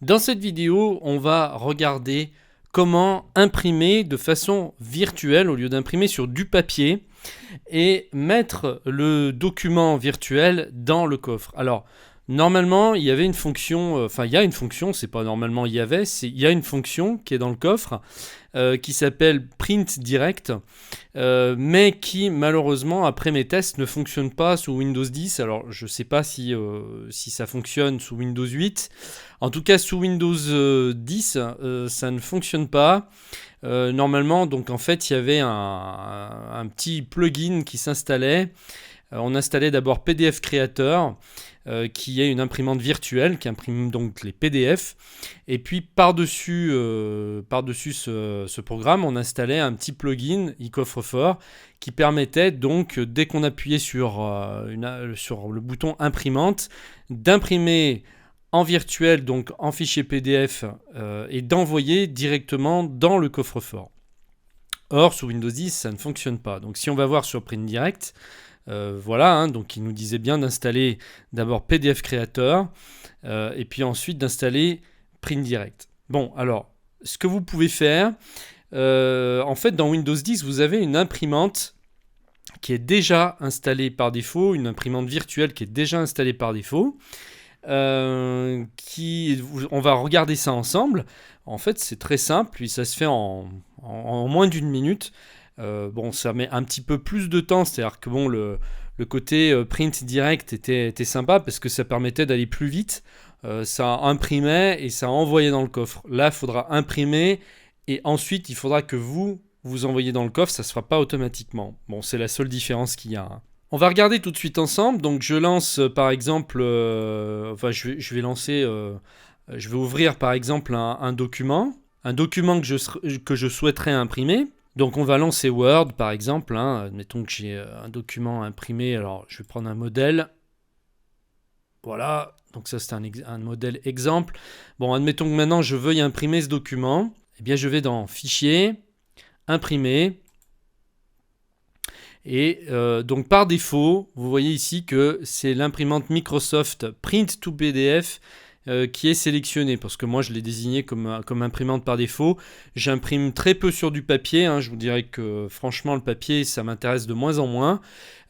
Dans cette vidéo, on va regarder comment imprimer de façon virtuelle au lieu d'imprimer sur du papier et mettre le document virtuel dans le coffre. Alors, normalement, il y avait une fonction, il y a une fonction, c'est pas normalement il y avait, il y a une fonction qui est dans le coffre qui s'appelle Print Direct, mais qui malheureusement après mes tests ne fonctionne pas sous Windows 10. Alors je sais pas si ça fonctionne sous Windows 8. En tout cas sous Windows 10, ça ne fonctionne pas. Normalement, donc en fait, il y avait un petit plugin qui s'installait. On installait d'abord PDF Creator, qui est une imprimante virtuelle qui imprime donc les PDF. Et puis par-dessus ce programme, on installait un petit plugin iCoffre-fort qui permettait donc, dès qu'on appuyait sur le bouton imprimante, d'imprimer en virtuel, donc en fichier PDF, et d'envoyer directement dans le coffre-fort. Or, sous Windows 10, ça ne fonctionne pas. Donc si on va voir sur Print Direct, donc il nous disait bien d'installer d'abord PDF Creator et puis ensuite d'installer Print Direct. Bon, alors, ce que vous pouvez faire, en fait, dans Windows 10, vous avez une imprimante qui est déjà installée par défaut, une imprimante virtuelle qui est déjà installée par défaut. On va regarder ça ensemble. En fait, c'est très simple, ça se fait en moins d'une minute. Ça met un petit peu plus de temps, c'est-à-dire que le côté print direct était sympa parce que ça permettait d'aller plus vite. Ça imprimait et ça envoyait dans le coffre. Là, il faudra imprimer et ensuite il faudra que vous envoyez dans le coffre, ça ne se fera pas automatiquement. Bon, c'est la seule différence qu'il y a, hein. On va regarder tout de suite ensemble. Donc je lance par exemple, je vais ouvrir par exemple un document que je souhaiterais imprimer. Donc on va lancer Word par exemple, hein. Admettons que j'ai un document imprimé, alors je vais prendre un modèle. Voilà, donc ça c'est un modèle exemple. Bon, admettons que maintenant je veuille imprimer ce document. Eh bien je vais dans Fichier, Imprimer. Et donc par défaut, vous voyez ici que c'est l'imprimante Microsoft Print to PDF qui est sélectionnée, parce que moi je l'ai désigné comme imprimante par défaut. J'imprime très peu sur du papier, hein. Je vous dirais que franchement le papier ça m'intéresse de moins en moins.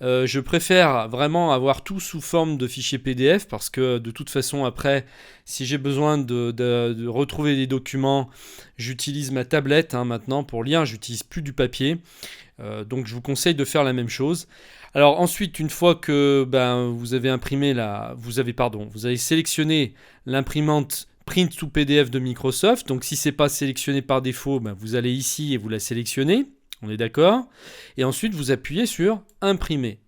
Je préfère vraiment avoir tout sous forme de fichier PDF, parce que de toute façon après, si j'ai besoin de retrouver des documents, j'utilise ma tablette, hein, maintenant pour lire, j'utilise plus du papier. Donc je vous conseille de faire la même chose. Alors ensuite, une fois que vous avez sélectionné l'imprimante Print to PDF de Microsoft. Donc si c'est pas sélectionné par défaut, vous allez ici et vous la sélectionnez. On est d'accord. Et ensuite, vous appuyez sur Imprimer.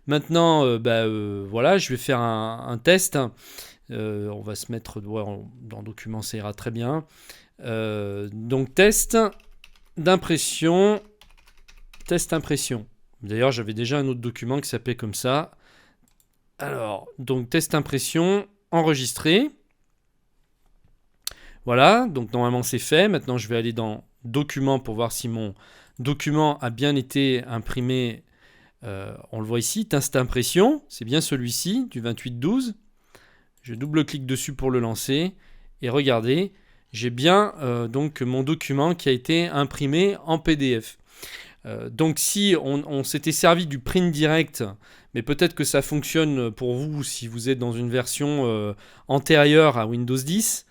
Maintenant, je vais faire un test. On va se mettre dans Document, ça ira très bien. Donc test d'impression. Test impression. D'ailleurs, j'avais déjà un autre document qui s'appelait comme ça. Alors, donc test impression, enregistré. Voilà, donc normalement c'est fait. Maintenant, je vais aller dans Document pour voir si mon document a bien été imprimé. On le voit ici, test impression. C'est bien celui-ci, du 28/12. Je double-clique dessus pour le lancer. Et regardez, j'ai bien donc mon document qui a été imprimé en PDF. Donc si on s'était servi du print direct, mais peut-être que ça fonctionne pour vous si vous êtes dans une version antérieure à Windows 10,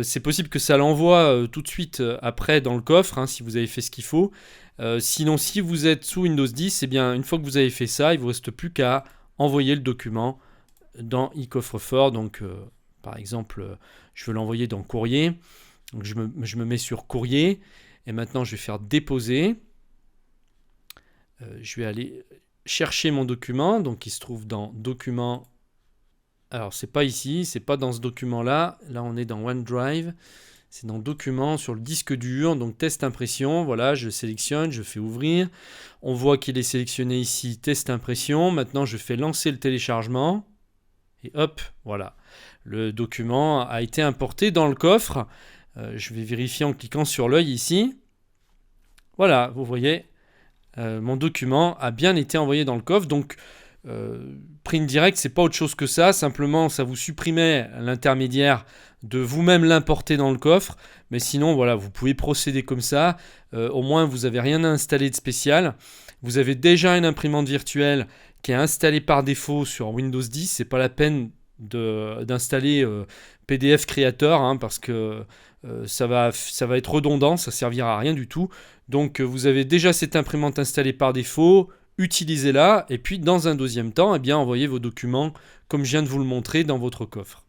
c'est possible que ça l'envoie tout de suite après dans le coffre, hein, si vous avez fait ce qu'il faut. Sinon, si vous êtes sous Windows 10, eh bien, une fois que vous avez fait ça, il ne vous reste plus qu'à envoyer le document dans iCoffre-fort. Donc par exemple, je veux l'envoyer dans Courrier. Donc je me mets sur Courrier et maintenant je vais faire Déposer. Je vais aller chercher mon document, donc il se trouve dans Documents. Alors c'est pas ici, c'est pas dans ce document-là. Là on est dans OneDrive. C'est dans Documents sur le disque dur, donc Test Impression. Voilà, je sélectionne, je fais ouvrir. On voit qu'il est sélectionné ici, Test Impression. Maintenant je fais lancer le téléchargement. Et hop, voilà. Le document a été importé dans le coffre. Je vais vérifier en cliquant sur l'œil ici. Voilà, vous voyez. Mon document a bien été envoyé dans le coffre. Donc Print Direct, c'est pas autre chose que ça. Simplement, ça vous supprimait l'intermédiaire de vous-même l'importer dans le coffre. Mais sinon, voilà, vous pouvez procéder comme ça. Au moins, vous n'avez rien à installer de spécial. Vous avez déjà une imprimante virtuelle qui est installée par défaut sur Windows 10. C'est pas la peine d'installer PDF Creator parce que ça va être redondant, ça servira à rien du tout. Donc vous avez déjà cette imprimante installée par défaut, utilisez-la et puis dans un deuxième temps, envoyez vos documents comme je viens de vous le montrer dans votre coffre.